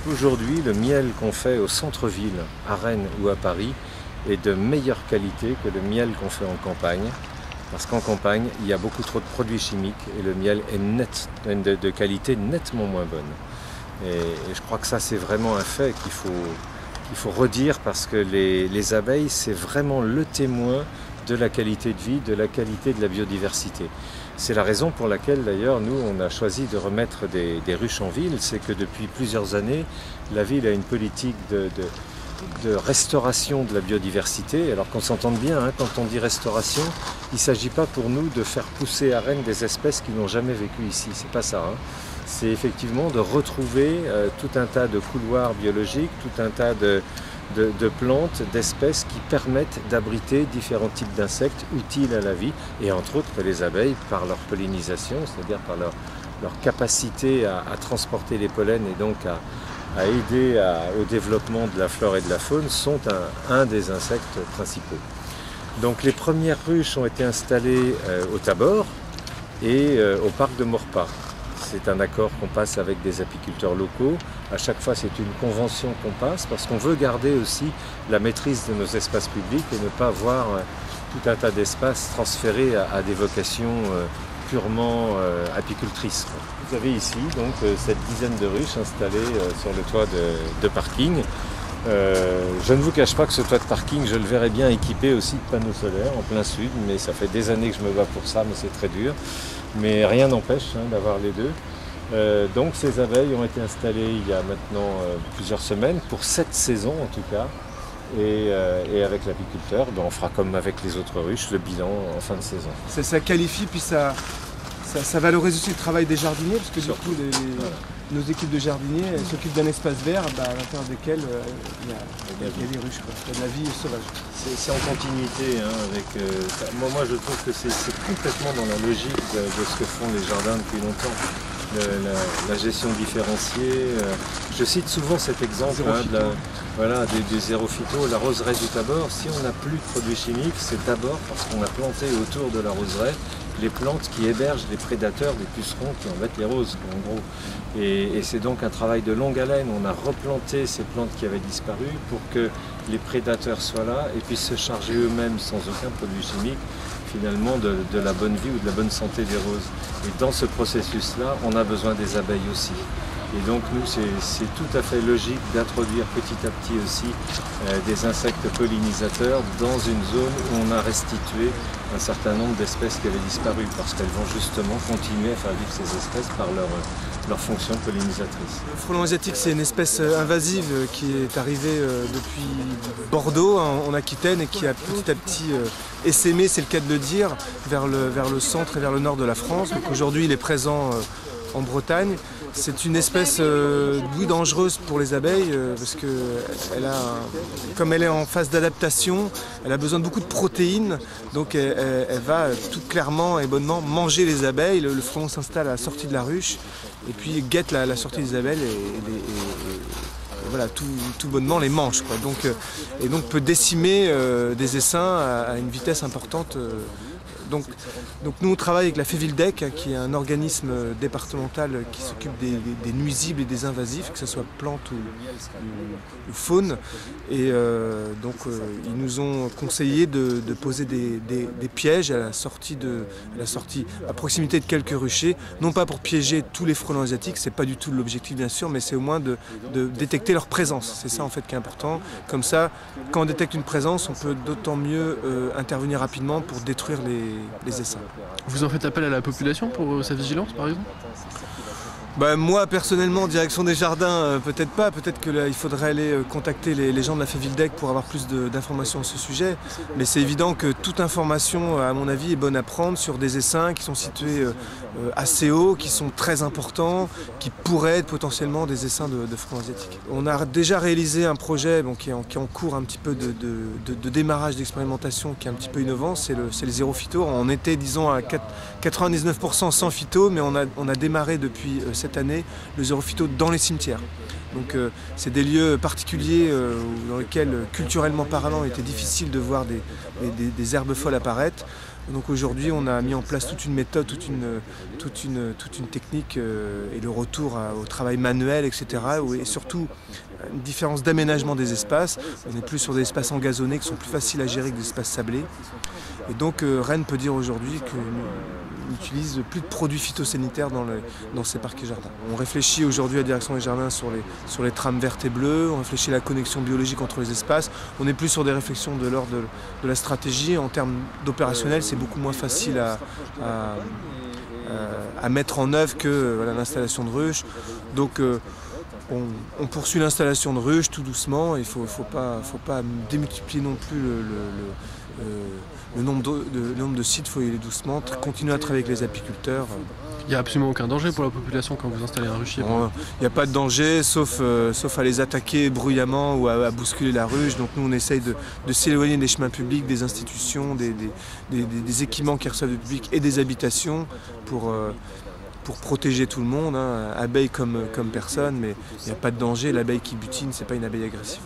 qu'aujourd'hui, le miel qu'on fait au centre-ville, à Rennes ou à Paris, est de meilleure qualité que le miel qu'on fait en campagne. Parce qu'en campagne, il y a beaucoup trop de produits chimiques et le miel est de qualité nettement moins bonne. Et je crois que ça, c'est vraiment un fait qu'il faut redire parce que les abeilles, c'est vraiment le témoin de la qualité de vie, de la qualité de la biodiversité. C'est la raison pour laquelle d'ailleurs nous on a choisi de remettre des ruches en ville, c'est que depuis plusieurs années la ville a une politique de restauration de la biodiversité. Alors qu'on s'entende bien, hein, quand on dit restauration, il ne s'agit pas pour nous de faire pousser à Rennes des espèces qui n'ont jamais vécu ici, c'est pas ça. Hein. C'est effectivement de retrouver tout un tas de couloirs biologiques, tout un tas de plantes, d'espèces qui permettent d'abriter différents types d'insectes utiles à la vie et entre autres les abeilles par leur pollinisation, c'est-à-dire par leur capacité à transporter les pollens et donc à aider au développement de la flore et de la faune sont un des insectes principaux. Donc les premières ruches ont été installées au Tabor et au parc de Maurepas. C'est un accord qu'on passe avec des apiculteurs locaux. À chaque fois, c'est une convention qu'on passe parce qu'on veut garder aussi la maîtrise de nos espaces publics et ne pas voir tout un tas d'espaces transférés à des vocations purement apicultrices. Vous avez ici donc cette dizaine de ruches installées sur le toit de parking. Je ne vous cache pas que ce toit de parking, je le verrais bien équipé aussi de panneaux solaires en plein sud, mais ça fait des années que je me bats pour ça, mais c'est très dur. Mais rien n'empêche d'avoir les deux. Donc ces abeilles ont été installées il y a maintenant plusieurs semaines, pour 7 saisons en tout cas. Et avec l'apiculteur, on fera comme avec les autres ruches, le bilan en fin de saison. Ça qualifie, puis ça valorise aussi le travail des jardiniers, parce que du coup nos équipes de jardiniers s'occupent d'un espace vert à l'intérieur desquels il y a des ruches, quoi. Il y a de la vie sauvage. C'est en continuité avec... moi je trouve que c'est complètement dans la logique de ce que font les jardins depuis longtemps. La gestion différenciée. Je cite souvent cet exemple du zéro phyto, la roseraie du Tabor. Si on n'a plus de produits chimiques, c'est d'abord parce qu'on a planté autour de la roseraie les plantes qui hébergent les prédateurs des pucerons qui embêtent les roses, en gros. Et c'est donc un travail de longue haleine. On a replanté ces plantes qui avaient disparu pour que les prédateurs soient là et puissent se charger eux-mêmes sans aucun produit chimique finalement de la bonne vie ou de la bonne santé des roses. Et dans ce processus-là, on a besoin des abeilles aussi. Et donc nous, c'est tout à fait logique d'introduire petit à petit aussi des insectes pollinisateurs dans une zone où on a restitué un certain nombre d'espèces qui avaient disparu, parce qu'elles vont justement continuer à faire vivre ces espèces par leur fonction pollinisatrice. Le frelon asiatique, c'est une espèce invasive qui est arrivée depuis Bordeaux, en Aquitaine, et qui a petit à petit essaimé, c'est le cas de le dire, vers le centre et vers le nord de la France. Donc aujourd'hui, il est présent en Bretagne. C'est une espèce dangereuse pour les abeilles parce que comme elle est en phase d'adaptation, elle a besoin de beaucoup de protéines, donc elle va tout clairement et bonnement manger les abeilles. Le frelon s'installe à la sortie de la ruche et puis guette la sortie des abeilles et voilà, tout bonnement les mange, quoi. Et donc peut décimer des essaims à une vitesse importante. Donc nous on travaille avec la Févildec, qui est un organisme départemental qui s'occupe des nuisibles et des invasifs, que ce soit plantes ou faune. Et ils nous ont conseillé de poser des pièges à à proximité de quelques ruchers, non pas pour piéger tous les frelons asiatiques, c'est pas du tout l'objectif bien sûr, mais c'est au moins de détecter leur présence. C'est ça en fait qui est important. Comme ça, quand on détecte une présence, on peut d'autant mieux intervenir rapidement pour détruire les essaims. Vous en faites appel à la population pour sa vigilance par exemple ? Moi personnellement, direction des jardins, peut-être pas, peut-être qu'il faudrait aller contacter les gens de la Févildec pour avoir plus d'informations sur ce sujet, mais c'est évident que toute information, à mon avis, est bonne à prendre sur des essaims qui sont situés assez haut, qui sont très importants, qui pourraient être potentiellement des essaims de frelons asiatiques. On a déjà réalisé un projet qui est en cours un petit peu de démarrage d'expérimentation, qui est un petit peu innovant, c'est le zéro phyto. On était, disons, à 99% sans phyto, mais on a démarré depuis cette cette année le zéro phyto dans les cimetières. Donc c'est des lieux particuliers dans lesquels, culturellement parlant, il était difficile de voir des herbes folles apparaître. Donc aujourd'hui, on a mis en place toute une méthode, toute une technique et le retour au travail manuel, etc. Et surtout, une différence d'aménagement des espaces. On n'est plus sur des espaces engazonnés qui sont plus faciles à gérer que des espaces sablés. Et donc Rennes peut dire aujourd'hui qu'on n'utilise plus de produits phytosanitaires dans ces parcs et jardins. On réfléchit aujourd'hui à la direction des jardins sur les trames vertes et bleues, on réfléchit à la connexion biologique entre les espaces. On n'est plus sur des réflexions de l'ordre de la stratégie. En termes d'opérationnel, c'est beaucoup moins facile à mettre en œuvre que l'installation de ruches. Donc on poursuit l'installation de ruches tout doucement. Il ne faut pas démultiplier non plus le nombre de sites, il faut y aller doucement, continuer à travailler avec les apiculteurs. Il n'y a absolument aucun danger pour la population quand vous installez un ruchier? Il n'y a pas de danger, sauf à les attaquer bruyamment ou à bousculer la ruche. Donc nous on essaye de s'éloigner des chemins publics, des institutions, des équipements qui reçoivent du public et des habitations pour protéger tout le monde, hein, abeilles comme personne, mais il n'y a pas de danger. L'abeille qui butine, c'est pas une abeille agressive.